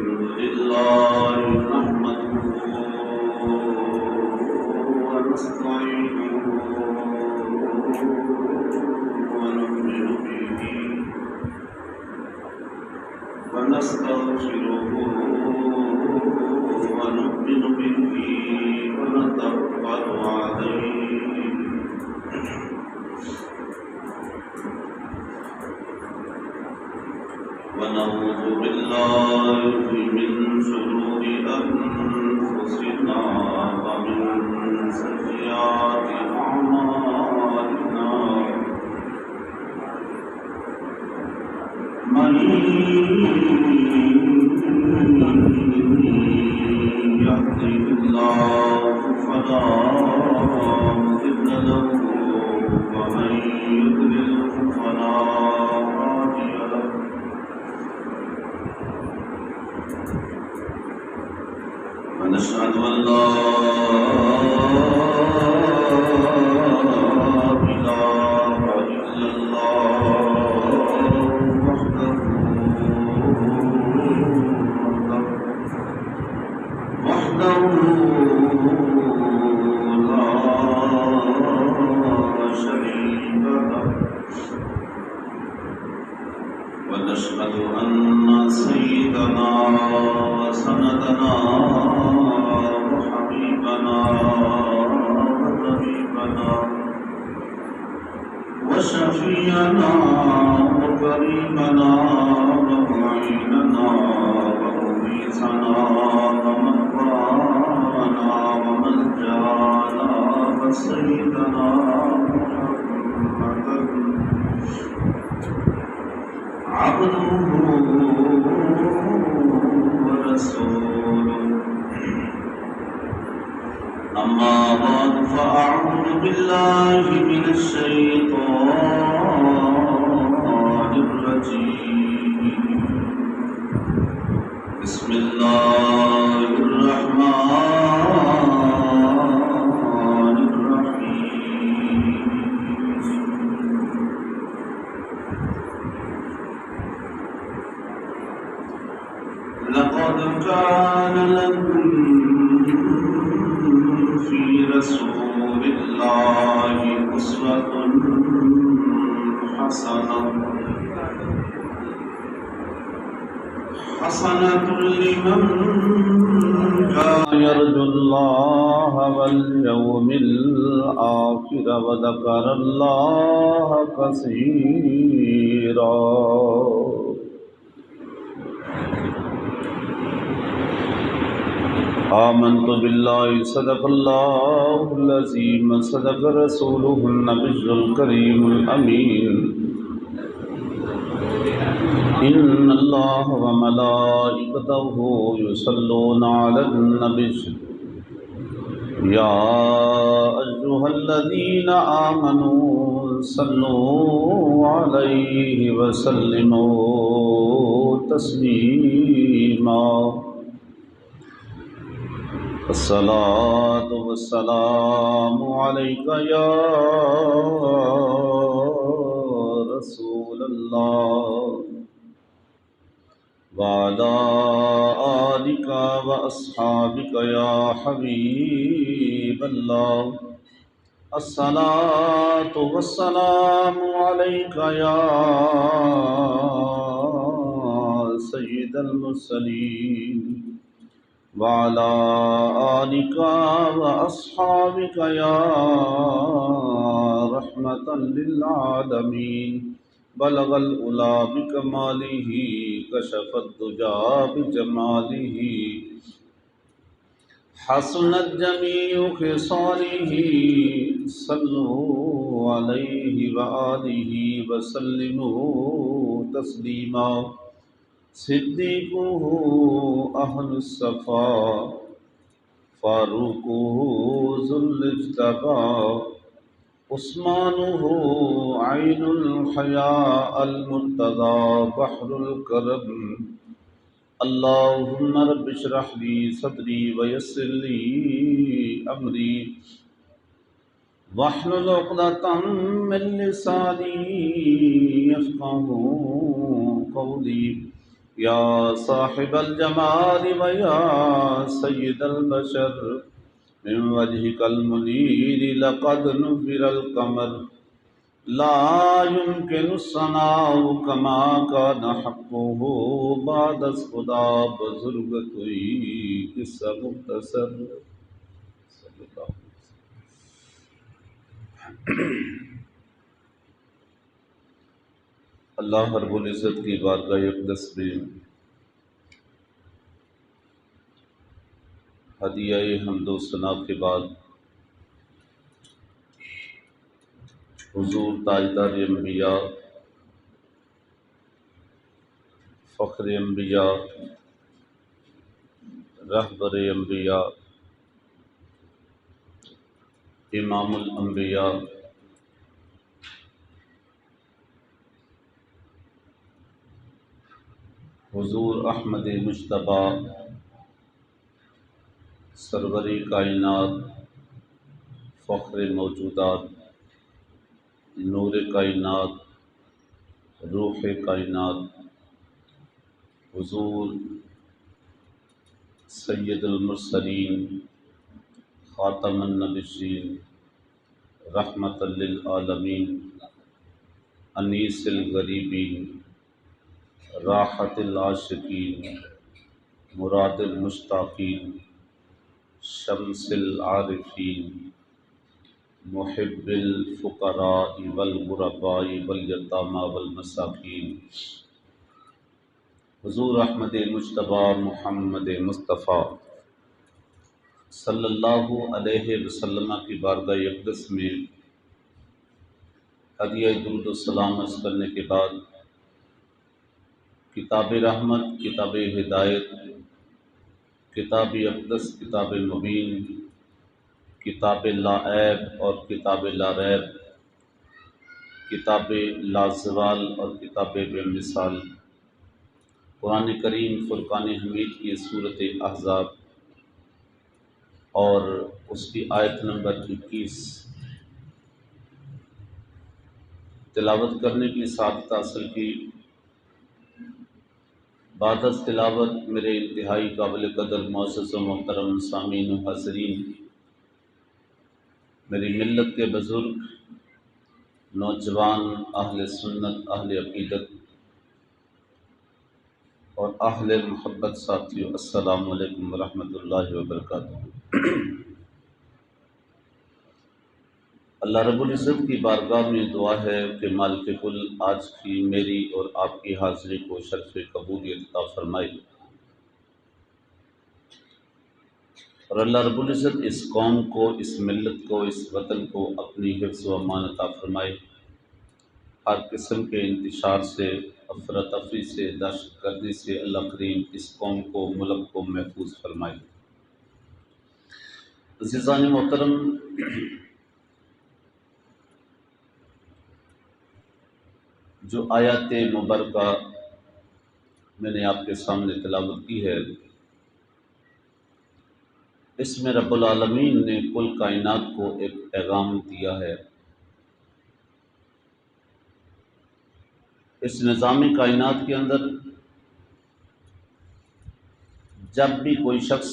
لله نحمده ونستعينه ونؤمن به ونستغفره ونؤمن به ونتوكل عليه ونعوذ بالله من شرور أنفسنا ومن سيئات أعمالنا من يهده الله فلا مضل له ومن يضلل فلا هادي له ونشهد أن لا إله إلا الله وحده لا شريك له ونشهد أن سيدنا وسندنا وحبيبنا وطبيبنا وشفيعنا وكريمنا ومعيننا ومغيثنا ومغفرنا وملجانا وسيدنا محمدا عبده ورسوله أما بعد فأعوذ بالله من الشيطان الرجيم بسم الله الرحمن الرحيم لقد كان لكم في رسول الله أسوة حسنة لمن كان يرجو الله واليوم الآخر وذكر الله كثيرا آمنت بالله صدق الله العظيم صدق رسوله النبي الكريم الأمين إن الله وملائكته يصلون على النبي يا أيها الذين آمنوا صلوا عليه وسلموا تسليما الصلاة والسلام عليك يا رسول الله وعلى آلك وأصحابك يا حبيب الله الصلاة والسلام عليك يا سيد المرسلين وعلى آلك وأصحابك يا رحمة للعالمين بلغ العلا بكماله كشف الدجى بجماله حسنت جميع خصاله صلوا عليه وآله وسلموا تسليما صديقه أهل الصفا فاروقه ذو الاجتبى عثمانه عين الحياء المرتضى بحر الكرم اللهم رب اشرح لي صدري ويسر لي أمري واحلل عقدة من لساني يفقهوا قولي یا صاحب الجمال ویا سید البشر من وجهك المنير لقد نفر القمر لا يمكن الصناع كما كان حقه بعد خدا بزرگتوئی قصہ مختصر صلی اللہ علیہ وسلم۔ اللہ رب العزت کی بارگاہ اقدس میں ہدیہ حمد و ثنا کے بعد حضور تاجدار انبیاء، فخر انبیاء، رہبر انبیاء، امام الانبیاء، حضور احمد مجتبی سرور کائنات، فخر موجودات، نور کائنات، روح کائنات، حضور سید المرسلین، خاتم النبیین، رحمت للعالمین، انیس الغریبین، راحت العاشقین، مراد المشتاقین، شمس العارفین، محب الفقراء والغرباء والیتامى والمساکین، حضور احمد مجتبی محمد مصطفیٰ صلی اللہ علیہ وسلم کی بارگاہ اقدس میں ہدیہ درود و سلام عرض کرنے کے بعد کتاب رحمت، کتاب ہدایت، کتاب اقدس، کتاب مبین، کتاب لا عیب اور کتاب لا ریب، کتاب لا زوال اور کتاب بے مثال، قرآن کریم فرقان حمید کی صورت احزاب اور اس کی آیت نمبر 21 تلاوت کرنے کی سعادت حاصل کی۔ بعد از تلاوت میرے انتہائی قابل قدر معزز و محترم سامعین و حاضرین، میری ملت کے بزرگ، نوجوان، اہل سنت، اہل عقیدت اور اہل محبت ساتھیوں، السلام علیکم ورحمۃ اللہ وبرکاتہ۔ اللہ رب العزت کی بارگاہ میں دعا ہے کہ مالک کل آج کی میری اور آپ کی حاضری کو شرف قبولیت عطا فرمائے، اور اللہ رب العزت اس قوم کو، اس ملت کو، اس وطن کو اپنی حفظ و امان عطا فرمائے، ہر قسم کے انتشار سے، افراتفری سے، دہشت گردی سے اللہ کریم اس قوم کو، ملک کو محفوظ فرمائے۔ عزیزان محترم، جو آیات مبارکہ میں نے آپ کے سامنے تلاوت کی ہے، اس میں رب العالمین نے کل کائنات کو ایک پیغام دیا ہے۔ اس نظام کائنات کے اندر جب بھی کوئی شخص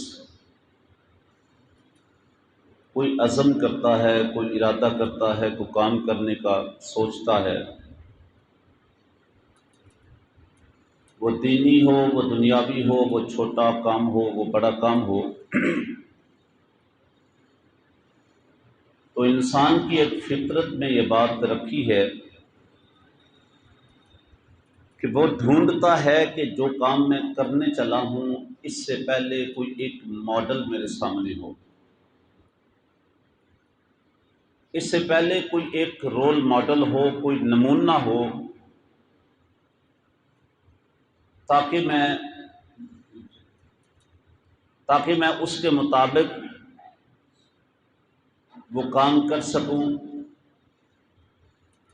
کوئی عزم کرتا ہے، کوئی ارادہ کرتا ہے، کوئی کام کرنے کا سوچتا ہے، وہ دینی ہو، وہ دنیاوی ہو، وہ چھوٹا کام ہو، وہ بڑا کام ہو، تو انسان کی ایک فطرت میں یہ بات رکھی ہے کہ وہ ڈھونڈتا ہے کہ جو کام میں کرنے چلا ہوں اس سے پہلے کوئی ایک ماڈل میرے سامنے ہو، اس سے پہلے کوئی ایک رول ماڈل ہو، کوئی نمونہ ہو، تاکہ میں اس کے مطابق وہ کام کر سکوں،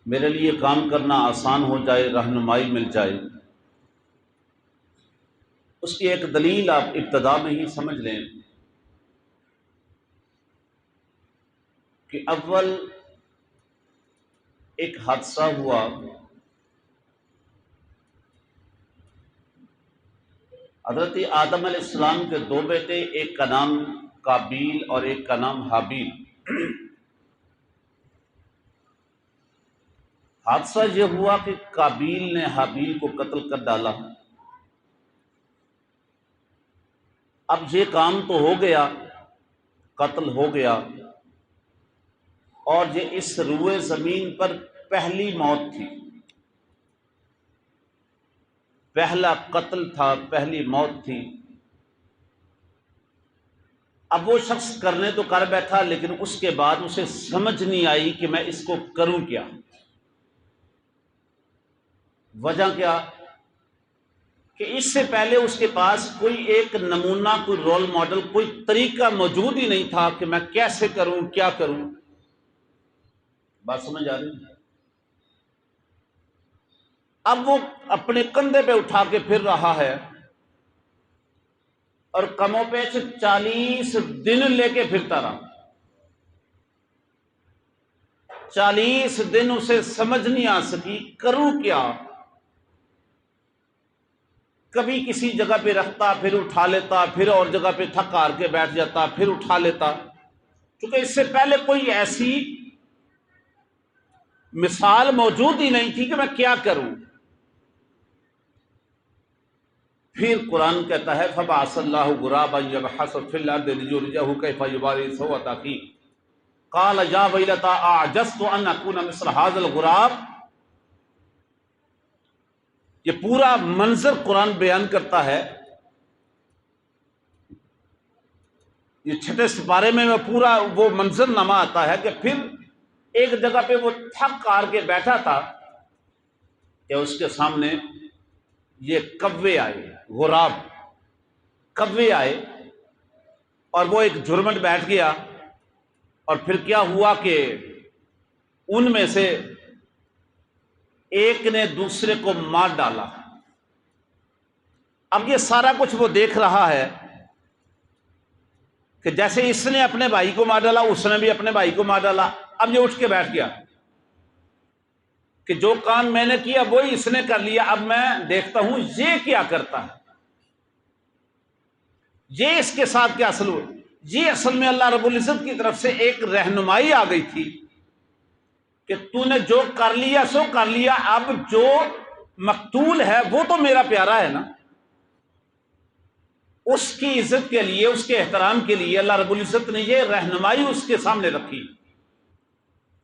میرے لیے کام کرنا آسان ہو جائے، رہنمائی مل جائے۔ اس کی ایک دلیل آپ ابتدا میں ہی سمجھ لیں کہ اول ایک حادثہ ہوا حضرت آدم علیہ السلام کے دو بیٹے، ایک کا نام قابیل اور ایک کا نام حابیل۔ حادثہ یہ ہوا کہ قابیل نے حابیل کو قتل کر ڈالا۔ اب یہ کام تو ہو گیا، قتل ہو گیا، اور یہ اس روئے زمین پر پہلی موت تھی، پہلا قتل تھا، پہلی موت تھی۔ اب وہ شخص کرنے تو کر بیٹھا، لیکن اس کے بعد اسے سمجھ نہیں آئی کہ میں اس کو کروں کیا۔ وجہ کیا؟ کہ اس سے پہلے اس کے پاس کوئی ایک نمونہ، کوئی رول ماڈل، کوئی طریقہ موجود ہی نہیں تھا کہ میں کیسے کروں، کیا کروں۔ بات سمجھ آ رہی ہے؟ اب وہ اپنے کندھے پہ اٹھا کے پھر رہا ہے، اور کم و بیش 40 دن لے کے پھرتا رہا۔ 40 دن اسے سمجھ نہیں آ سکی کروں کیا۔ کبھی کسی جگہ پہ رکھتا، پھر اٹھا لیتا، پھر اور جگہ پہ تھک ہار کے بیٹھ جاتا، پھر اٹھا لیتا، کیونکہ اس سے پہلے کوئی ایسی مثال موجود ہی نہیں تھی کہ میں کیا کروں۔ پھر قرآن کہتا ہے فَبَعَثَ اللَّهُ غُرَابًا يَبْحَثُ فِي الْأَرْضِ لِيُرِيَهُ كَيْفَ يُوَارِي سَوْءَةَ أَخِيهِ قَالَ يَا وَيْلَتَا أَعْجَزْتُ أَنْ أَكُونَ مِثْلَ هَذَا الْغُرَابِ۔ یہ پورا منظر قرآن بیان کرتا ہے، یہ 6 سپارے میں پورا وہ منظر نامہ آتا ہے کہ پھر ایک جگہ پہ وہ تھک ہار کے بیٹھا تھا کہ اس کے سامنے یہ کوے آئے، غراب کوے آئے، اور وہ ایک جھرمٹ بیٹھ گیا، اور پھر کیا ہوا کہ ان میں سے ایک نے دوسرے کو مار ڈالا۔ اب یہ سارا کچھ وہ دیکھ رہا ہے کہ جیسے اس نے اپنے بھائی کو مار ڈالا، اس نے بھی اپنے بھائی کو مار ڈالا۔ اب یہ اٹھ کے بیٹھ گیا کہ جو کام میں نے کیا وہی اس نے کر لیا، اب میں دیکھتا ہوں یہ کیا کرتا ہے، یہ اس کے ساتھ کیا اصل ہوا۔ یہ اصل میں اللہ رب العزت کی طرف سے ایک رہنمائی آ گئی تھی کہ تو نے جو کر لیا سو کر لیا، اب جو مقتول ہے وہ تو میرا پیارا ہے نا۔ اس کی عزت کے لیے، اس کے احترام کے لیے اللہ رب العزت نے یہ رہنمائی اس کے سامنے رکھی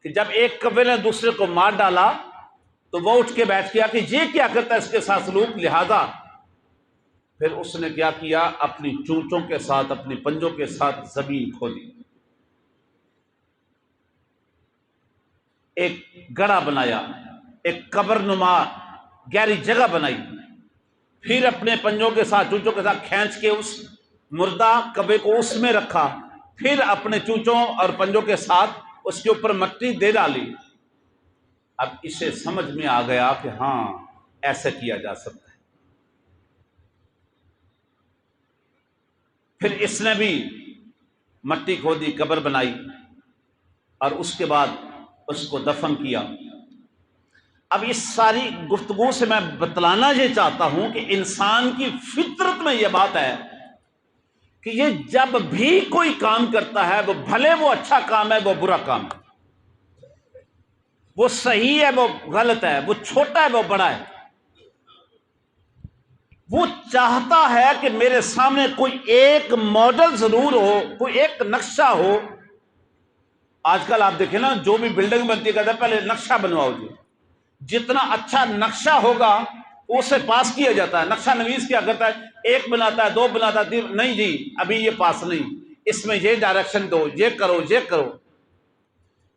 کہ جب ایک کوے نے دوسرے کو مار ڈالا تو وہ اٹھ کے بیٹھ گیا کہ یہ کیا کرتا ہے اس کے ساتھ سلوک، لہذا پھر اس نے کیا کیا، اپنی چونچوں کے ساتھ، اپنی پنجوں کے ساتھ زمین کھودی، ایک گڑھا بنایا، ایک قبر نما گہری جگہ بنائی، پھر اپنے پنجوں کے ساتھ، چونچوں کے ساتھ کھینچ کے اس مردہ کبے کو اس میں رکھا، پھر اپنے چونچوں اور پنجوں کے ساتھ اس کے اوپر مٹی دے ڈالی۔ اب اسے سمجھ میں آ گیا کہ ہاں ایسے کیا جا سکتا ہے۔ پھر اس نے بھی مٹی کھودی، قبر بنائی، اور اس کے بعد اس کو دفن کیا۔ اب اس ساری گفتگو سے میں بتلانا یہ چاہتا ہوں کہ انسان کی فطرت میں یہ بات ہے کہ یہ جب بھی کوئی کام کرتا ہے، وہ بھلے وہ اچھا کام ہے، وہ برا کام ہے، وہ صحیح ہے، وہ غلط ہے، وہ چھوٹا ہے، وہ بڑا ہے، وہ چاہتا ہے کہ میرے سامنے کوئی ایک ماڈل ضرور ہو، کوئی ایک نقشہ ہو۔ آج کل آپ دیکھیں نا، جو بھی بلڈنگ بنتی ہے کہتا ہے پہلے نقشہ بنواؤ جی، جتنا اچھا نقشہ ہوگا اسے پاس کیا جاتا ہے۔ نقشہ نویس کیا کرتا ہے، ایک بناتا ہے، دو بناتا ہے، نہیں جی ابھی یہ پاس نہیں، اس میں یہ ڈائریکشن دو، یہ کرو، یہ کرو۔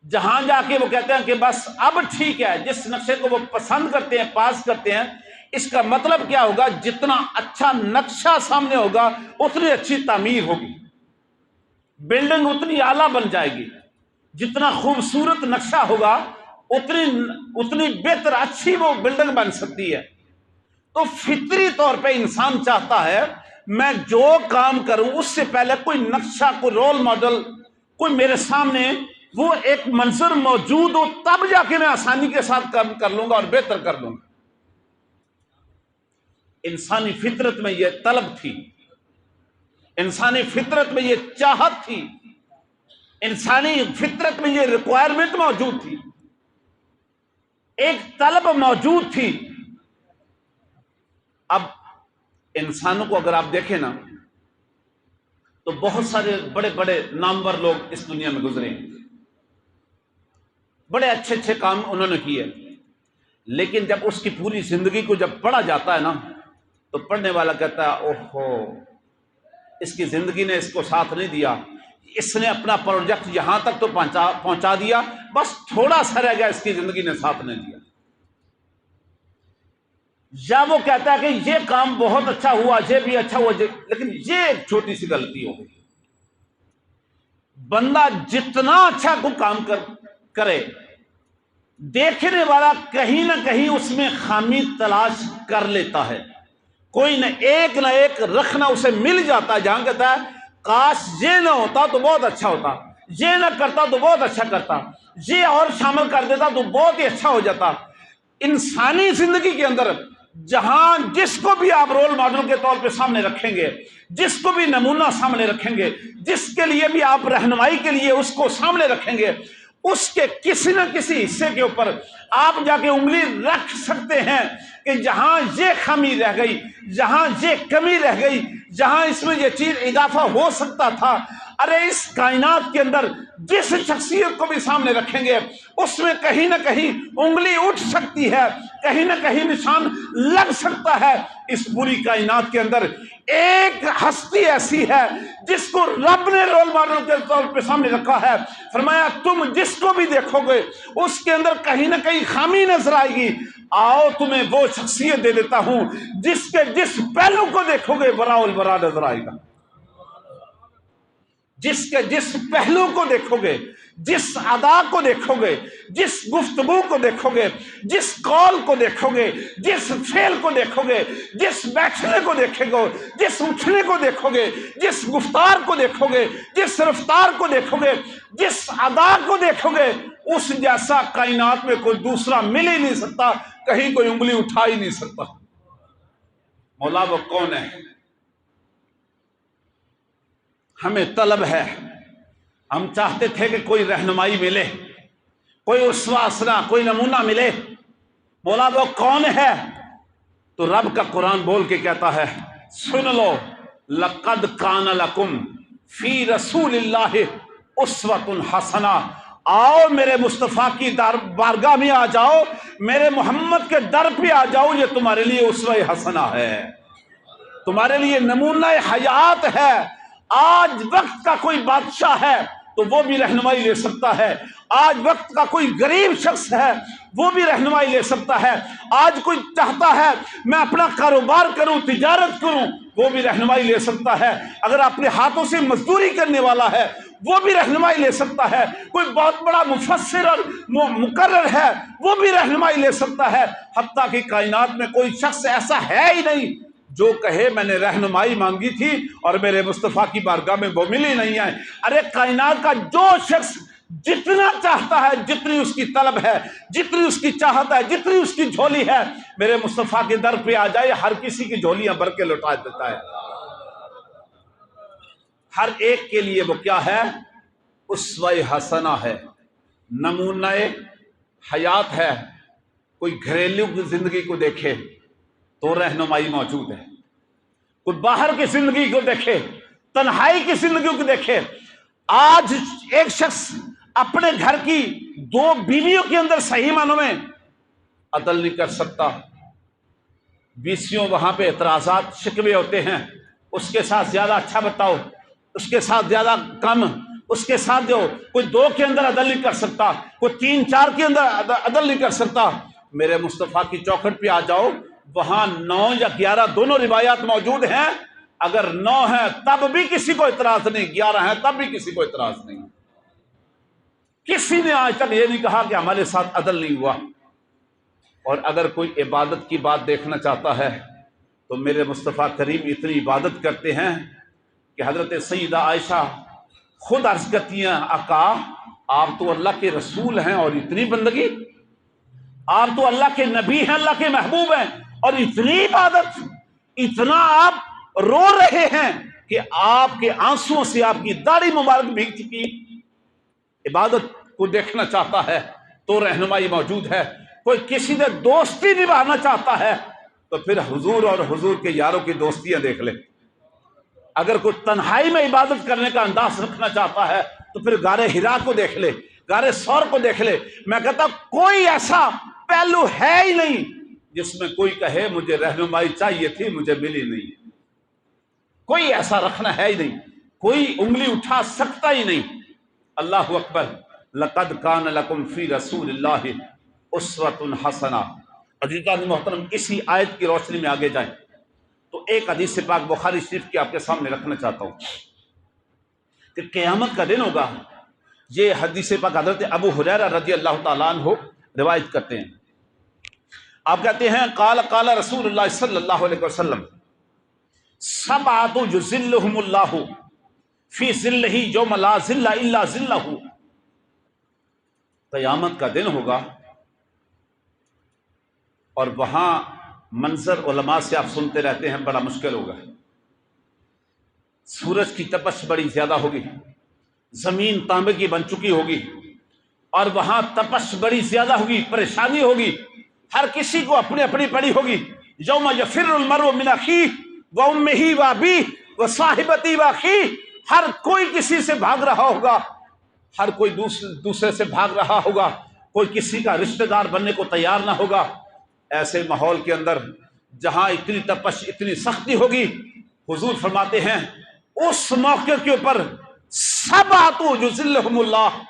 جہاں جا کے وہ کہتے ہیں کہ بس اب ٹھیک ہے، جس نقشے کو وہ پسند کرتے ہیں، پاس کرتے ہیں، اس کا مطلب کیا ہوگا، جتنا اچھا نقشہ سامنے ہوگا اتنی اچھی تعمیر ہوگی، بلڈنگ اتنی اعلیٰ بن جائے گی۔ جتنا خوبصورت نقشہ ہوگا اتنی بہتر اچھی وہ بلڈنگ بن سکتی ہے۔ تو فطری طور پہ انسان چاہتا ہے میں جو کام کروں اس سے پہلے کوئی نقشہ، کوئی رول ماڈل، کوئی میرے سامنے وہ ایک منظر موجود ہو، تب جا کے میں آسانی کے ساتھ کام کر لوں گا اور بہتر کر لوں گا۔ انسانی فطرت میں یہ طلب تھی، انسانی فطرت میں یہ چاہت تھی، انسانی فطرت میں یہ ریکوائرمنٹ موجود تھی، ایک طلب موجود تھی۔ اب انسانوں کو اگر آپ دیکھیں نا تو بہت سارے بڑے بڑے نامور لوگ اس دنیا میں گزرے، بڑے اچھے اچھے کام انہوں نے کیے، لیکن جب اس کی پوری زندگی کو جب پڑھا جاتا ہے نا تو پڑھنے والا کہتا ہے اوہو، اس کی زندگی نے اس کو ساتھ نہیں دیا، اس نے اپنا پروجیکٹ یہاں تک تو پہنچا دیا، بس تھوڑا سا رہ گیا، اس کی زندگی نے ساتھ نہیں دیا۔ یا وہ کہتا ہے کہ یہ کام بہت اچھا ہوا، یہ بھی اچھا ہوا، لیکن یہ ایک چھوٹی سی غلطی ہو گئی۔ بندہ جتنا اچھا کو کام کرے، دیکھنے والا کہیں نہ کہیں اس میں خامی تلاش کر لیتا ہے، کوئی نہ ایک رکھنا اسے مل جاتا ہے، جہاں کہتا ہے کاش یہ نہ ہوتا تو بہت اچھا ہوتا، یہ نہ کرتا تو بہت اچھا کرتا، یہ اور شامل کر دیتا تو بہت ہی اچھا ہو جاتا۔ انسانی زندگی کے اندر جہاں جس کو بھی آپ رول ماڈل کے طور پہ سامنے رکھیں گے، جس کو بھی نمونہ سامنے رکھیں گے، جس کے لیے بھی آپ رہنمائی کے لیے اس کو سامنے رکھیں گے، اس کے کسی نہ کسی حصے کے اوپر آپ جا کے انگلی رکھ سکتے ہیں کہ جہاں یہ خامی رہ گئی، جہاں یہ کمی رہ گئی، جہاں اس میں یہ چیز اضافہ ہو سکتا تھا۔ ارے اس کائنات کے اندر جس شخصیت کو بھی سامنے رکھیں گے اس میں کہیں نہ کہیں انگلی اٹھ سکتی ہے، کہیں نہ کہیں نشان لگ سکتا ہے۔ اس پوری کائنات کے اندر ایک ہستی ایسی ہے جس کو رب نے رول ماڈل کے طور پہ سامنے رکھا ہے، فرمایا تم جس کو بھی دیکھو گے اس کے اندر کہیں نہ کہیں خامی نظر آئے گی، آؤ تمہیں وہ شخصیت دے دیتا ہوں جس کے جس پہلو کو دیکھو گے براء البراء نظر آئے گا، جس کے جس پہلو کو دیکھو گے، جس ادا کو دیکھو گے، جس گفتگو کو دیکھو گے، جس قول کو دیکھو گے، جس فعل کو دیکھو گے، جس بیٹھنے کو دیکھو گے، جس اٹھنے کو دیکھو گے، جس گفتار کو دیکھو گے، جس رفتار کو دیکھو گے، جس ادا کو دیکھو گے، اس جیسا کائنات میں کوئی دوسرا مل ہی نہیں سکتا، کہیں کوئی انگلی اٹھا ہی نہیں سکتا۔ مولا وہ کون ہے؟ ہمیں طلب ہے، ہم چاہتے تھے کہ کوئی رہنمائی ملے، کوئی اسوہ حسنہ، کوئی نمونہ ملے۔ مولا وہ کون ہے؟ تو رب کا قرآن بول کے کہتا ہے سن لو، لقد کان لکم فی رسول اللہ اسوۃ حسنہ۔ آؤ میرے مصطفیٰ کی بارگاہ میں آ جاؤ، میرے محمد کے در پہ آ جاؤ، یہ تمہارے لیے اسوہ حسنہ ہے، تمہارے لیے نمونہ حیات ہے۔ آج وقت کا کوئی بادشاہ ہے تو وہ بھی رہنمائی لے سکتا ہے، آج وقت کا کوئی غریب شخص ہے وہ بھی رہنمائی لے سکتا ہے، آج کوئی چاہتا ہے میں اپنا کاروبار کروں، تجارت کروں، وہ بھی رہنمائی لے سکتا ہے، اگر اپنے ہاتھوں سے مزدوری کرنے والا ہے وہ بھی رہنمائی لے سکتا ہے، کوئی بہت بڑا مفسر اور مقرر ہے وہ بھی رہنمائی لے سکتا ہے، حتیٰ کہ کائنات میں کوئی شخص ایسا ہے ہی نہیں جو کہے میں نے رہنمائی مانگی تھی اور میرے مصطفیٰ کی بارگاہ میں وہ ملی نہیں ہے۔ ارے کائنات کا جو شخص جتنا چاہتا ہے، جتنی اس کی طلب ہے، جتنی اس کی چاہت ہے، جتنی اس کی جھولی ہے، میرے مصطفیٰ کے در پہ آ جائے، ہر کسی کی جھولیاں بھر کے لوٹا دیتا ہے۔ ہر ایک کے لیے وہ کیا ہے؟ اسوہ حسنہ ہے، نمونہ حیات ہے۔ کوئی گھریلو کی زندگی کو دیکھے تو رہنمائی موجود ہے، کوئی باہر کی زندگی کو دیکھے، تنہائی کی زندگی کو دیکھے۔ آج ایک شخص اپنے گھر کی دو بیویوں کے اندر صحیح معنوں میں عدل نہیں کر سکتا، بیسیوں وہاں پہ اعتراضات شکوے ہوتے ہیں، اس کے ساتھ زیادہ اچھا بتاؤ، اس کے ساتھ زیادہ کم، اس کے ساتھ جو کوئی دو کے اندر عدل نہیں کر سکتا، کوئی تین چار کے اندر عدل نہیں کر سکتا۔ میرے مصطفیٰ کی چوکھٹ پہ آ جاؤ، وہاں 9 یا 11 دونوں روایات موجود ہیں، اگر 9 ہیں تب بھی کسی کو اعتراض نہیں، 11 ہیں تب بھی کسی کو اعتراض نہیں۔ کسی نے آج تک یہ نہیں کہا کہ ہمارے ساتھ عدل نہیں ہوا۔ اور اگر کوئی عبادت کی بات دیکھنا چاہتا ہے تو میرے مصطفیٰ کریم اتنی عبادت کرتے ہیں کہ حضرت سیدہ عائشہ خود عرض کرتی ہیں آقا آپ تو اللہ کے رسول ہیں اور اتنی بندگی، آپ تو اللہ کے نبی ہیں، اللہ کے محبوب ہیں اور اتنی عبادت، اتنا آپ رو رہے ہیں کہ آپ کے آنسوؤں سے آپ کی داڑھی مبارک بھیگ چکی. عبادت کو دیکھنا چاہتا ہے تو رہنمائی موجود ہے. کوئی کسی سے دوستی نبھانا چاہتا ہے تو پھر حضور اور حضور کے یاروں کی دوستیاں دیکھ لے. اگر کوئی تنہائی میں عبادت کرنے کا انداز رکھنا چاہتا ہے تو پھر غار حرا کو دیکھ لے، غار ثور کو دیکھ لے. میں کہتا کوئی ایسا پہلو ہے ہی نہیں جس میں کوئی کہے مجھے رہنمائی چاہیے تھی مجھے ملی نہیں. کوئی ایسا رکھنا ہے ہی نہیں، کوئی انگلی اٹھا سکتا ہی نہیں. اللہ اکبر. لقد کان لکم فی رسول اللہ اسوۃ حسنہ. عزیزان محترم، اسی آیت کی روشنی میں آگے جائیں تو ایک حدیث پاک بخاری شریف کی آپ کے سامنے رکھنا چاہتا ہوں کہ قیامت کا دن ہوگا. یہ حدیث پاک حضرت ابو ہریرہ رضی اللہ تعالیٰ عنہ روایت کرتے ہیں. آپ کہتے ہیں قال قال رسول اللہ صلی اللہ علیہ وسلم سبعۃ یظلھم اللہ فی ظلہ یوم لا ظل الا ظلہ. قیامت کا دن ہوگا اور وہاں منظر علماء سے آپ سنتے رہتے ہیں بڑا مشکل ہوگا. سورج کی تپش بڑی زیادہ ہوگی، زمین تانبے کی بن چکی ہوگی اور وہاں تپش بڑی زیادہ ہوگی، پریشانی ہوگی، ہر کسی کو اپنی اپنی پڑی ہوگی. یوم یفر المرء من اخیہ وامہ وابیہ وصاحبتہ واخیہ. ہر کوئی کسی سے بھاگ رہا ہوگا، ہر کوئی دوسرے سے بھاگ رہا ہوگا، کوئی کسی کا رشتہ دار بننے کو تیار نہ ہوگا. ایسے ماحول کے اندر جہاں اتنی تپش اتنی سختی ہوگی، حضور فرماتے ہیں اس موقع کے اوپر سبعۃ یظلھم اللہ،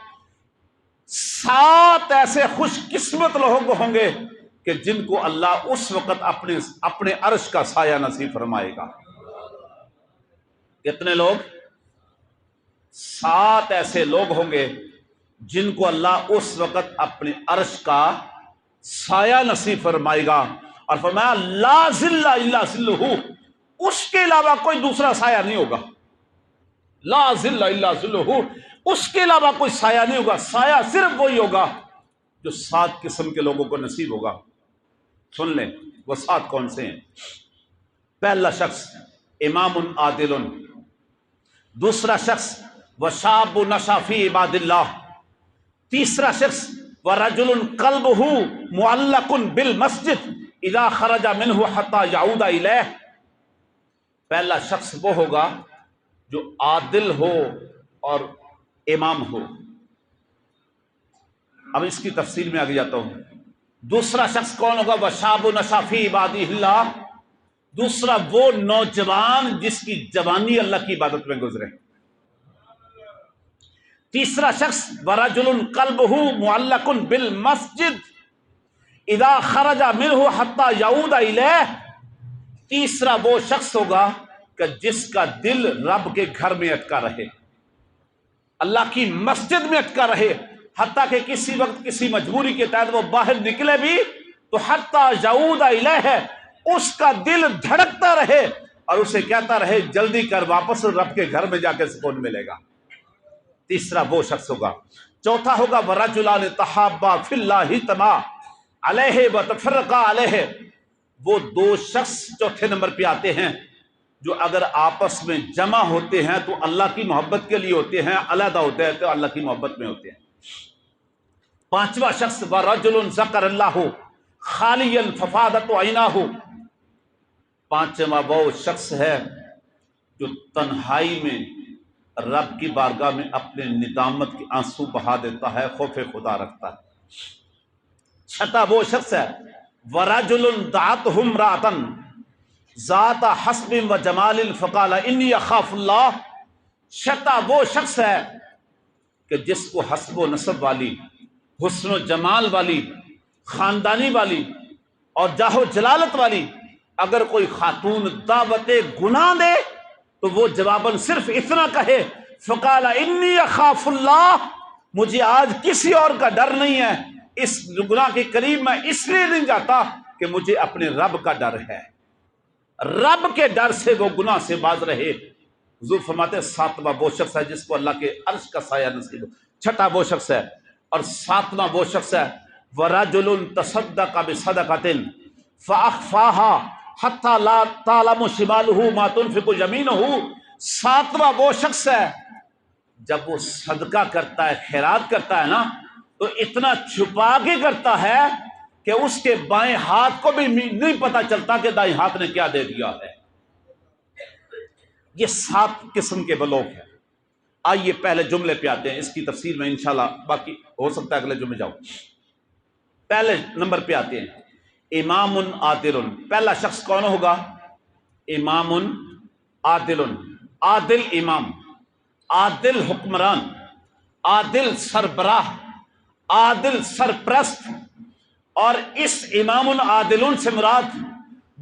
7 ایسے خوش قسمت لوگ ہوں گے کہ جن کو اللہ اس وقت اپنے عرش کا سایہ نصیب فرمائے گا. کتنے لوگ؟ 7 ایسے لوگ ہوں گے جن کو اللہ اس وقت اپنے عرش کا سایہ نصیب فرمائے گا. اور فرمایا لا ظل الا ظلہ، اس کے علاوہ کوئی دوسرا سایہ نہیں ہوگا. لا ظل الا ظلہ، اس کے علاوہ کوئی سایہ نہیں ہوگا. سایہ صرف وہی ہوگا جو 7 قسم کے لوگوں کو نصیب ہوگا. سن لیں وہ 7 کون سے ہیں. پہلا شخص امام عادل، دوسرا شخص وشاب نشأ فی عباد اللہ، تیسرا شخص ورجل قلبہ معلق بالمسجد اذا خرج منہ حتی یعود الیہ. پہلا شخص وہ ہوگا جو عادل ہو اور امام ہو. اب اس کی تفصیل میں آگے جاتا ہوں. دوسرا شخص کون ہوگا؟ وشاب نشأ فی عباد اللہ، دوسرا وہ نوجوان جس کی جوانی اللہ کی عبادت میں گزرے. تیسرا شخص ورجل قلبہ معلق بالمسجد اذا خرج منہ حتی یعود الیہ. تیسرا وہ شخص ہوگا کہ جس کا دل رب کے گھر میں اٹکا رہے، اللہ کی مسجد میں اٹکا رہے، حتیٰ کہ کسی وقت کسی مجبوری کے تحت وہ باہر نکلے بھی تو حتی یعود الیہ، اس کا دل دھڑکتا رہے اور اسے کہتا رہے جلدی کر واپس رب کے گھر میں جا کے سکون ملے گا. تیسرا وہ شخص ہوگا. چوتھا ہوگا ورجلان تحابا فی اللہ اجتمعا علیہ وتفرقا علیہ. وہ 2 شخص چوتھے نمبر پہ آتے ہیں جو اگر آپس میں جمع ہوتے ہیں تو اللہ کی محبت کے لیے ہوتے ہیں، علیحدہ ہوتے ہیں تو اللہ کی محبت میں ہوتے ہیں. پانچواں شخص ورجل ذکر اللہ خالیا ففاضت عیناہ. پانچواں وہ شخص ہے جو تنہائی میں رب کی بارگاہ میں اپنے ندامت کے آنسو بہا دیتا ہے، خوف خدا رکھتا ہے. چھٹا وہ شخص ہے ورجل دعتہ امرأۃ ذات حسب و جمال فقال انی اخاف اللہ. چھٹا وہ شخص ہے کہ جس کو حسب و نسب والی، حسن و جمال والی، خاندانی والی اور جاہ و جلالت والی اگر کوئی خاتون دعوت گناہ دے تو وہ جواباً صرف اتنا کہے فقال انی اخاف اللہ، مجھے آج کسی اور کا ڈر نہیں ہے، اس گناہ کے قریب میں اس لیے نہیں جاتا کہ مجھے اپنے رب کا ڈر ہے. رب کے ڈر سے وہ گناہ سے باز رہے. حضور فرماتے ہیں 7واں وہ شخص ہے جس کو اللہ کے عرش کا سایہ نصیب ہو. چھٹا وہ شخص ہے اور 7واں وہ شخص ہے ورجل تصدق بصدقۃ فاخفاها حتی لا تعلم شمالہ ما تنفق یمینہ، ساتواں وہ شخص ہے جب وہ صدقہ کرتا ہے، خیرات کرتا ہے نا، تو اتنا چھپا کے کرتا ہے کہ اس کے بائیں ہاتھ کو بھی نہیں پتا چلتا کہ دائیں ہاتھ نے کیا دے دیا ہے۔ یہ 7 قسم کے لوگ ہیں۔ آئیے پہلے جملے پہ آتے ہیں، اس کی تفصیل میں انشاءاللہ باقی ہو سکتا ہے اگلے جملے جاؤ۔ پہلے نمبر پہ آتے ہیں، امام عادل۔ پہلا شخص کون ہوگا؟ امام عادل، عادل امام، عادل حکمران، عادل سربراہ، عادل سرپرست۔ اور اس امام عادل سے مراد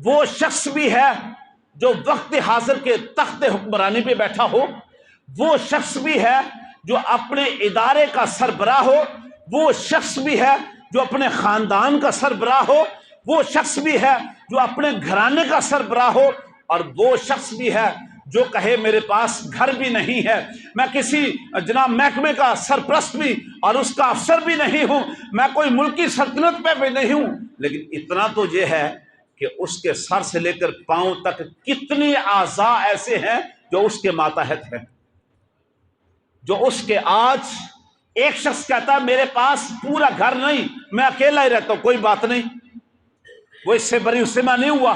وہ شخص بھی ہے جو وقت حاضر کے تخت حکمرانی پہ بیٹھا ہو، وہ شخص بھی ہے جو اپنے ادارے کا سربراہ ہو، وہ شخص بھی ہے جو اپنے خاندان کا سربراہ ہو، وہ شخص بھی ہے جو اپنے گھرانے کا سربراہ ہو، اور وہ شخص بھی ہے جو کہے میرے پاس گھر بھی نہیں ہے، میں کسی جناب محکمے کا سرپرست بھی اور اس کا افسر بھی نہیں ہوں، میں کوئی ملکی سلطنت پہ بھی نہیں ہوں، لیکن اتنا تو یہ ہے کہ اس کے سر سے لے کر پاؤں تک کتنے اعضاء ایسے ہیں جو اس کے ماتحت ہیں، جو اس کے آج ایک شخص کہتا ہے میرے پاس پورا گھر نہیں، میں اکیلا ہی رہتا ہوں، کوئی بات نہیں، وہ اس سے بری ذمہ نہیں ہوا،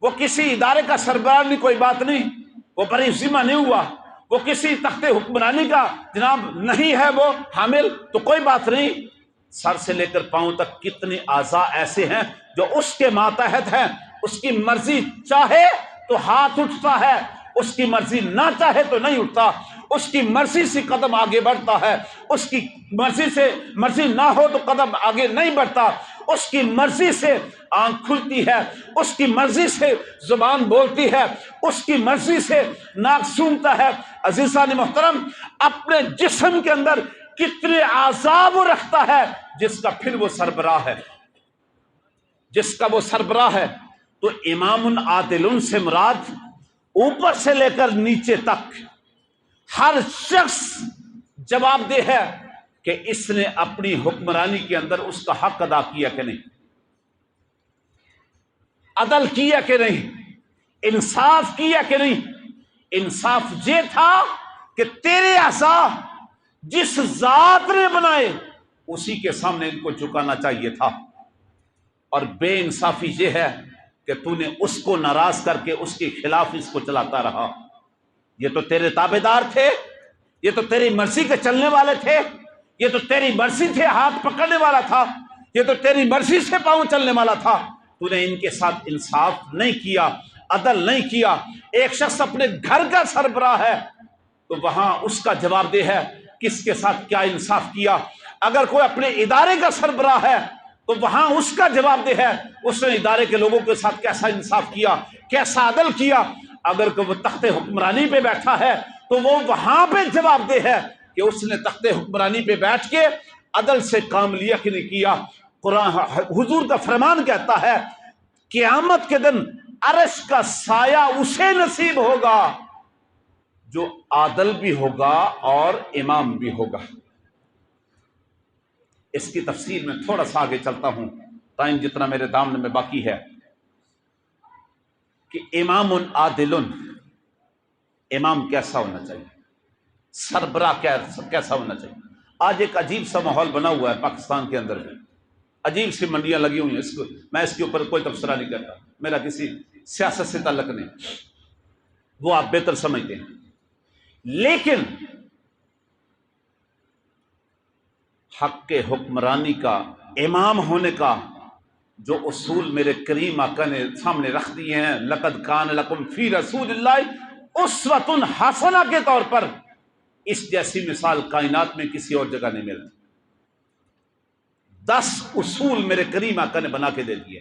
وہ کسی ادارے کا سربراہ نہیں، کوئی بات نہیں، وہ بری ذمہ نہیں ہوا، وہ کسی تخت حکمرانی کا جناب نہیں ہے وہ حامل، تو کوئی بات نہیں۔ سر سے لے کر پاؤں تک کتنے اعضاء ایسے ہیں جو اس کے ماتحت ہیں، اس کی مرضی چاہے تو ہاتھ اٹھتا ہے، اس کی مرضی نہ چاہے تو نہیں اٹھتا، اس کی مرضی سے قدم آگے بڑھتا ہے، اس کی مرضی نہ ہو تو قدم آگے نہیں بڑھتا، اس کی مرضی سے آنکھ کھلتی ہے، اس کی مرضی سے زبان بولتی ہے، اس کی مرضی سے ناک سونگتا ہے۔ عزیزان محترم، اپنے جسم کے اندر کتنے اعضاء وہ رکھتا ہے جس کا پھر وہ سربراہ ہے، جس کا وہ سربراہ ہے۔ تو امام عادل سے مراد اوپر سے لے کر نیچے تک ہر شخص جواب دہ ہے کہ اس نے اپنی حکمرانی کے اندر اس کا حق ادا کیا کہ نہیں، عدل کیا کہ نہیں، انصاف کیا کہ نہیں۔ انصاف یہ تھا کہ تیرے اعضاء جس ذات نے بنائے اسی کے سامنے ان کو جھکانا چاہیے تھا، اور بے انصافی یہ ہے کہ تو نے اس کو ناراض کر کے اس کے خلاف اس کو چلاتا رہا۔ یہ تو تیرے تابع دار تھے، یہ تو تیری مرضی کے چلنے والے تھے، یہ تو تیری مرضی سے ہاتھ پکڑنے والا تھا، یہ تو تیری مرضی سے پاؤں چلنے والا تھا، تو نے ان کے ساتھ انصاف نہیں کیا، عدل نہیں کیا۔ ایک شخص اپنے گھر کا سربراہ ہے تو وہاں اس کا جواب دہ ہے کس کے ساتھ کیا انصاف کیا۔ اگر کوئی اپنے ادارے کا سربراہ ہے تو وہاں اس کا جواب دہ ہے اس نے ادارے کے لوگوں کے ساتھ کیسا انصاف کیا، کیسا عدل کیا۔ اگر کوئی وہ تخت حکمرانی پہ بیٹھا ہے تو وہ وہاں پہ جواب دہ ہے کہ اس نے تخت حکمرانی پہ بیٹھ کے عدل سے کام لیا کہ نہیں کیا۔ قرآن حضور کا فرمان کہتا ہے قیامت کے دن عرش کا سایہ اسے نصیب ہوگا جو عادل بھی ہوگا اور امام بھی ہوگا۔ اس کی تفصیل میں تھوڑا سا آگے چلتا ہوں، ٹائم جتنا میرے دامن میں باقی ہے، کہ امام عادل، امام کیسا ہونا چاہیے، سربراہ کیسا ہونا چاہیے۔ آج ایک عجیب سا ماحول بنا ہوا ہے پاکستان کے اندر، عجیب سی منڈیاں لگی ہوئی ہیں، میں اس کے اوپر کوئی تبصرہ نہیں کرتا، میرا کسی سیاست سے تعلق نہیں، وہ آپ بہتر سمجھتے ہیں، لیکن حق کے حکمرانی کا، امام ہونے کا جو اصول میرے کریم آقا نے سامنے رکھ دیے ہیں، لقد کان لکم فی رسول اللہ اسوۃ حسنہ کے طور پر، اس جیسی مثال کائنات میں کسی اور جگہ نہیں ملتی۔ 10 اصول میرے کریم آقا نے بنا کے دے دیے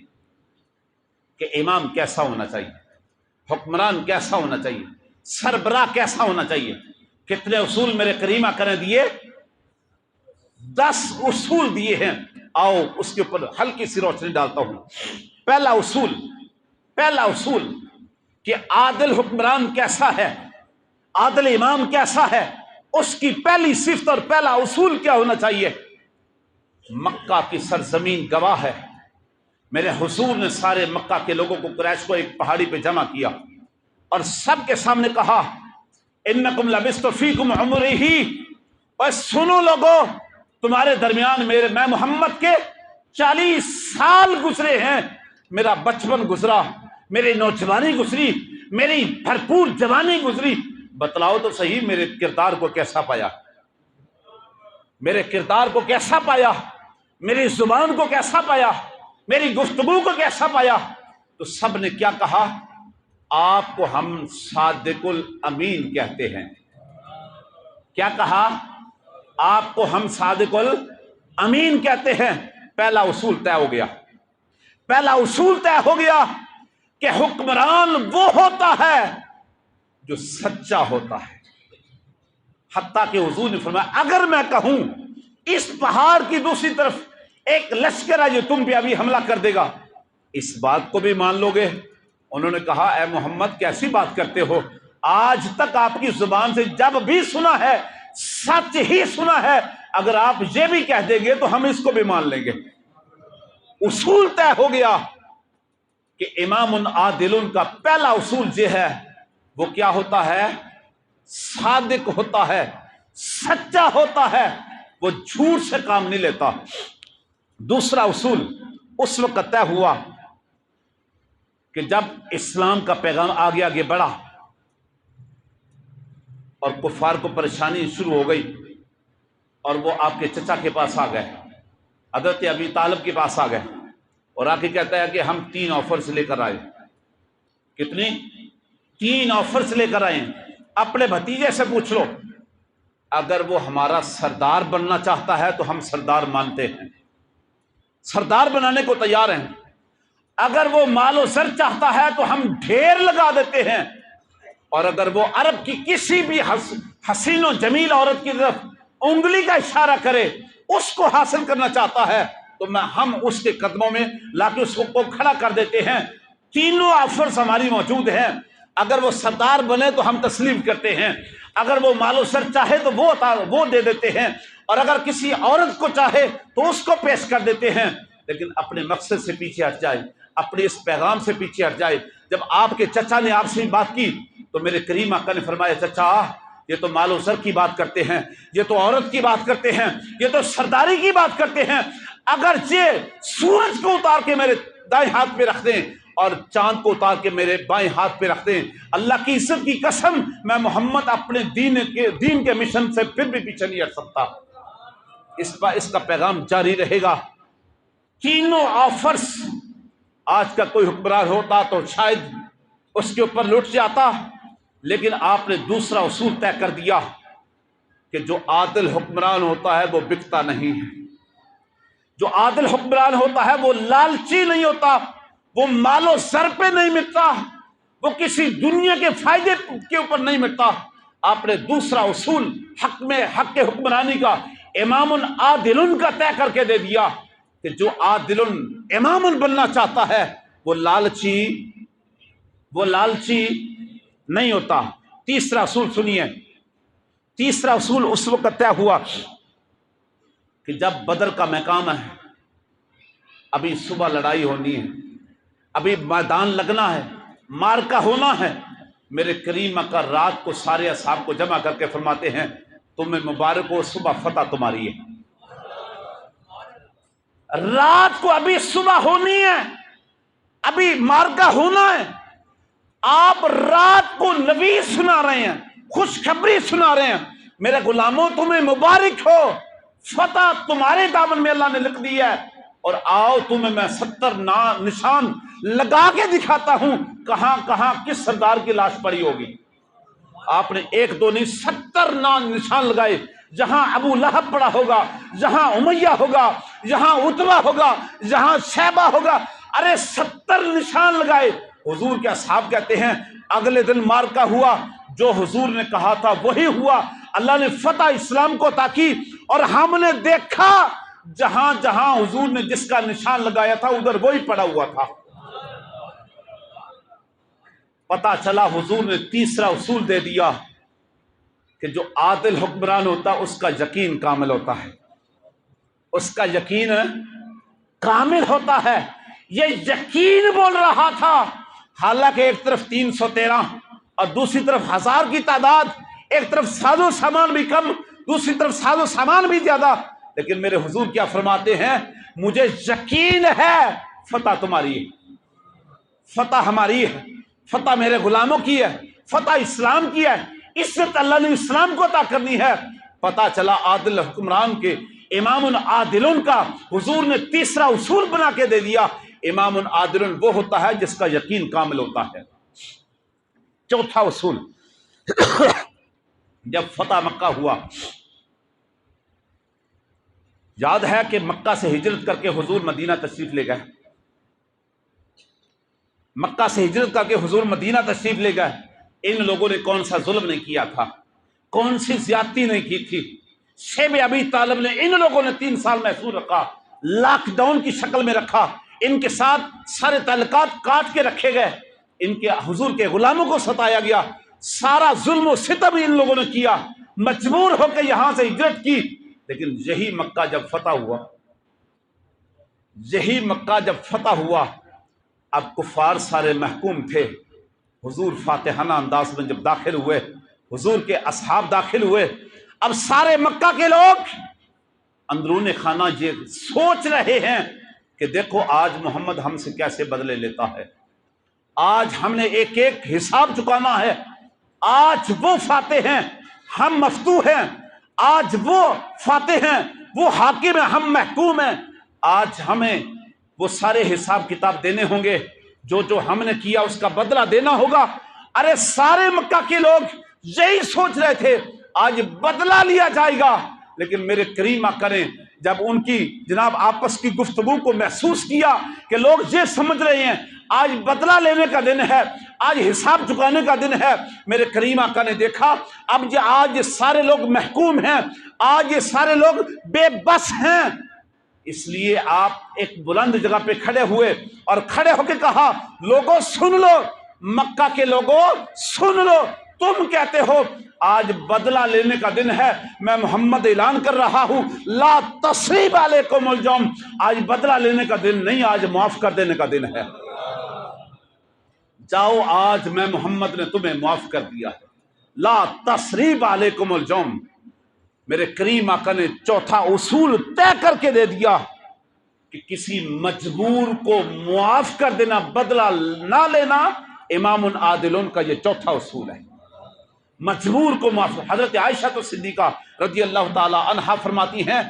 کہ امام کیسا ہونا چاہیے، حکمران کیسا ہونا چاہیے، سربراہ کیسا ہونا چاہیے۔ کتنے اصول میرے کریم آقا نے دیے؟ 10 اصول دیے ہیں۔ آؤ اس کے اوپر ہلکی سی روشنی ڈالتا ہوں۔ پہلا اصول کہ عادل حکمران کیسا ہے، عادل امام کیسا ہے، اس کی پہلی صفت اور پہلا اصول کیا ہونا چاہیے؟ مکہ کی سرزمین گواہ ہے میرے حضور نے سارے مکہ کے لوگوں کو، قریش کو ایک پہاڑی پہ جمع کیا اور سب کے سامنے کہا انکم لبثتم فیکم عمرہ، اور سنو لوگو، تمہارے درمیان میں محمد کے 40 سال گزرے ہیں، میرا بچپن گزرا، میری نوجوانی گزری، میری بھرپور جوانی گزری، بتلاؤ تو صحیح میرے کردار کو کیسا پایا، میرے کردار کو کیسا پایا، میری زبان کو کیسا پایا، میری گفتگو کو کیسا پایا؟ تو سب نے کیا کہا؟ آپ کو ہم صادق الامین کہتے ہیں۔ کیا کہا؟ آپ کو ہم صادق الامین کہتے ہیں۔ پہلا اصول طے ہو گیا، پہلا اصول طے ہو گیا کہ حکمران وہ ہوتا ہے جو سچا ہوتا ہے۔ حتیٰ کہ حضور نے فرمایا اگر میں کہوں اس پہاڑ کی دوسری طرف ایک لشکر ہے جو تم پہ ابھی حملہ کر دے گا، اس بات کو بھی مان لو گے؟ انہوں نے کہا اے محمد کیسی بات کرتے ہو، آج تک آپ کی زبان سے جب بھی سنا ہے سچ ہی سنا ہے، اگر آپ یہ بھی کہہ دیں گے تو ہم اس کو بھی مان لیں گے۔ اصول طے ہو گیا کہ امام عادل کا پہلا اصول یہ ہے، وہ کیا ہوتا ہے؟ صادق ہوتا ہے، سچا ہوتا ہے، وہ جھوٹ سے کام نہیں لیتا۔ دوسرا اصول اس وقت طے ہوا کہ جب اسلام کا پیغام آگے آگے بڑھا اور کفار کو پریشانی شروع ہو گئی اور وہ آپ کے چچا کے پاس آ گئے، حضرت ابی طالب کے پاس آ گئے اور آ کے کہتا ہے کہ ہم 3 آفرز لے کر آئے۔ کتنی؟ 3 آفرز لے کر آئے۔ اپنے بھتیجے سے پوچھ لو، اگر وہ ہمارا سردار بننا چاہتا ہے تو ہم سردار مانتے ہیں، سردار بنانے کو تیار ہیں، اگر وہ مال و زر چاہتا ہے تو ہم ڈھیر لگا دیتے ہیں، اور اگر وہ عرب کی کسی بھی حسین و جمیل عورت کی طرف انگلی کا اشارہ کرے اس کو حاصل کرنا چاہتا ہے تو ہم اس کے قدموں میں لا کے اس کو کھڑا کر دیتے ہیں۔ تینوں آفرز ہماری موجود ہیں، اگر وہ سردار بنے تو ہم تسلیم کرتے ہیں، اگر وہ مال و سر چاہے تو وہ دے دیتے ہیں، اور اگر کسی عورت کو چاہے تو اس کو پیش کر دیتے ہیں، لیکن اپنے مقصد سے پیچھے ہٹ جائے، اپنے اس پیغام سے پیچھے ہٹ جائے۔ جب آپ کے چچا نے آپ سے بات کی تو میرے کریم آقا نے فرمایا چچا یہ تو مال و زر کی بات کرتے ہیں، یہ تو عورت کی بات کرتے ہیں، یہ تو سرداری کی بات کرتے ہیں، اگر یہ سورج کو اتار کے میرے دائیں ہاتھ پہ رکھ دیں اور چاند کو اتار کے میرے بائیں ہاتھ پہ رکھ دیں، اللہ کی عزت کی قسم میں محمد اپنے دین کے مشن سے پھر بھی پیچھے نہیں ہٹ سکتا۔ اس کا پیغام جاری رہے گا۔ تینوں آفرز آج کا کوئی حکمران ہوتا تو شاید اس کے اوپر لٹ جاتا، لیکن آپ نے دوسرا اصول طے کر دیا کہ جو عادل حکمران ہوتا ہے وہ بکتا نہیں ہے، جو عادل حکمران ہوتا ہے وہ لالچی نہیں ہوتا، وہ مال و زر پہ نہیں مٹتا، وہ کسی دنیا کے فائدے کے اوپر نہیں مٹتا۔ آپ نے دوسرا اصول حق میں حق کے حکمرانی کا امام عادل کا طے کر کے دے دیا کہ جو عادل امام بننا چاہتا ہے وہ لالچی نہیں ہوتا۔ تیسرا اصول سنیے، تیسرا اصول اس وقت طے ہوا کہ جب بدر کا مقام ہے، ابھی صبح لڑائی ہونی ہے، ابھی میدان لگنا ہے، مارکا ہونا ہے، میرے کریم آقا رات کو سارے اصحاب کو جمع کر کے فرماتے ہیں تمہیں مبارک ہو، صبح فتح تمہاری ہے۔ رات کو ابھی صبح ہونی ہے، ابھی مارکا ہونا ہے، آپ رات کو نوید سنا رہے ہیں، خوشخبری سنا رہے ہیں، میرے غلاموں تمہیں مبارک ہو، فتح تمہارے دامن میں اللہ نے لکھ دی ہے، اور آؤ تمہیں میں 70 نشان لگا کے دکھاتا ہوں کہاں کہاں کس سردار کی لاش پڑی ہوگی۔ آپ نے 1 2 نہیں 70 نشان لگائے، جہاں ابو لہب پڑا ہوگا، جہاں امیہ ہوگا، جہاں عتبہ ہوگا، جہاں شیبہ ہوگا، ارے 70 نشان لگائے۔ حضور کے اصحاب کہتے ہیں اگلے دن مارکا ہوا، جو حضور نے کہا تھا وہی ہوا، اللہ نے فتح اسلام کو عطا کی، اور ہم نے دیکھا جہاں جہاں حضور نے جس کا نشان لگایا تھا ادھر وہی پڑا ہوا تھا۔ پتا چلا حضور نے تیسرا اصول دے دیا کہ جو عادل حکمران ہوتا اس کا یقین کامل ہوتا ہے، اس کا یقین کامل ہوتا ہے۔ یہ یقین بول رہا تھا، حالانکہ ایک طرف 313 اور دوسری طرف 1000 کی تعداد، ایک طرف ساز و سامان بھی کم، دوسری طرف ساز و سامان بھی زیادہ، لیکن میرے حضور کیا فرماتے ہیں؟ مجھے یقین ہے فتح تمہاری ہے، فتح ہماری ہے، فتح میرے غلاموں کی ہے، فتح اسلام کی ہے، عزت اللہ نے اسلام کو عطا کرنی ہے۔ پتہ چلا عادل حکمران کے امام عادلون کا حضور نے تیسرا اصول بنا کے دے دیا، امام عادلون وہ ہوتا ہے جس کا یقین کامل ہوتا ہے۔ چوتھا اصول، جب فتح مکہ ہوا، یاد ہے کہ مکہ سے ہجرت کر کے حضور مدینہ تشریف لے گئے، مکہ سے ہجرت کر کے حضور مدینہ تشریف لے گئے۔ ان لوگوں نے کون سا ظلم نہیں کیا تھا، کون سی زیادتی نہیں کی تھی؟ شیب ابی طالب نے ان لوگوں نے 3 سال محفوظ رکھا، لاک ڈاؤن کی شکل میں رکھا، ان کے ساتھ سارے تعلقات کاٹ کے رکھے گئے، ان کے حضور کے غلاموں کو ستایا گیا، سارا ظلم و ستم ان لوگوں نے کیا، مجبور ہو کے یہاں سے ہجرت کی۔ لیکن یہی مکہ جب فتح ہوا، یہی مکہ جب فتح ہوا، اب کفار سارے محکوم تھے، حضور فاتحانہ انداز میں جب داخل ہوئے، حضور کے اصحاب داخل ہوئے، اب سارے مکہ کے لوگ اندرون خانہ یہ سوچ رہے ہیں کہ دیکھو آج محمد ہم سے کیسے بدلے لیتا ہے، آج ہم نے ایک ایک حساب چکانا ہے، آج وہ فاتح ہیں ہم مفتوح ہیں، آج وہ فاتح ہیں وہ حاکم ہیں ہم محکوم ہیں، آج ہمیں وہ سارے حساب کتاب دینے ہوں گے، جو جو ہم نے کیا اس کا بدلہ دینا ہوگا۔ ارے سارے مکہ کے لوگ یہی سوچ رہے تھے آج بدلہ لیا جائے گا، لیکن میرے کریم آقا نے جب ان کی جناب آپس کی گفتگو کو محسوس کیا کہ لوگ یہ سمجھ رہے ہیں آج بدلہ لینے کا دن ہے، آج حساب چکانے کا دن ہے، میرے کریم آقا نے دیکھا اب آج یہ سارے لوگ محکوم ہیں، آج یہ سارے لوگ بے بس ہیں، اس لیے آپ ایک بلند جگہ پہ کھڑے ہوئے اور کھڑے ہو کے کہا لوگوں سن لو، مکہ کے لوگوں سن لو، تم کہتے ہو آج بدلہ لینے کا دن ہے، میں محمد اعلان کر رہا ہوں لا تثریب علیکم الجوم، آج بدلہ لینے کا دن نہیں، آج معاف کر دینے کا دن ہے، جاؤ آج میں محمد نے تمہیں معاف کر دیا ہے، لا تثریب علیکم الجوم۔ میرے کریم آقا نے چوتھا اصول طے کر کے دے دیا کہ کسی مجبور کو معاف کر دینا، بدلہ نہ لینا، امام عادلون کا یہ چوتھا اصول ہے، مجبور کو معاف۔ حضرت عائشہ تو صدیقہ رضی اللہ تعالی عنہا فرماتی ہیں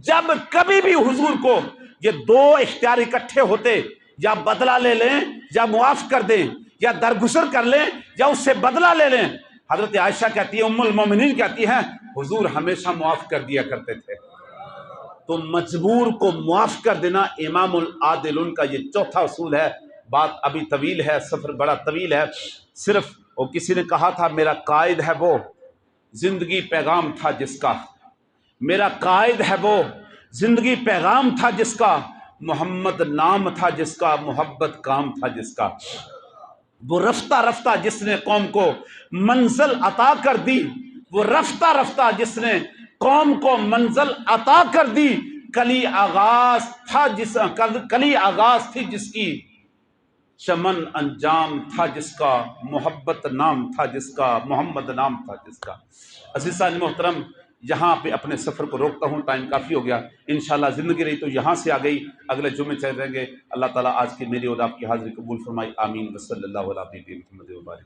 جب کبھی بھی حضور کو یہ 2 اختیار اکٹھے ہوتے، یا بدلہ لے لیں یا معاف کر دیں، یا درگزر کر لیں یا اس سے بدلہ لے لیں، حضرت عائشہ کہتی ہے، ام المومنین کہتی ہیں حضور ہمیشہ معاف کر دیا کرتے تھے۔ تو مجبور کو معاف کر دینا امام العادلون کا یہ چوتھا اصول ہے۔ بات ابھی طویل ہے، سفر بڑا طویل ہے، صرف وہ کسی نے کہا تھا میرا قائد ہے وہ زندگی پیغام تھا جس کا، میرا قائد ہے وہ زندگی پیغام تھا جس کا، محمد نام تھا جس کا، محبت کام تھا جس کا، وہ رفتہ رفتہ جس نے قوم کو منزل عطا کر دی، وہ رفتہ رفتہ جس نے قوم کو منزل عطا کر دی، کلی آغاز تھی جس کی، چمن انجام تھا جس کا، محبت نام تھا جس کا، محمد نام تھا جس کا۔ عزیزان محترم، یہاں پہ اپنے سفر کو روکتا ہوں، ٹائم کافی ہو گیا، انشاءاللہ زندگی رہی تو یہاں سے آ گئی، اگلے جمعے چلے رہیں گے۔ اللہ تعالیٰ آج کی میری اور آپ کی حاضری قبول فرمائی، آمین، وصلی اللہ علیہ محمد وبارک۔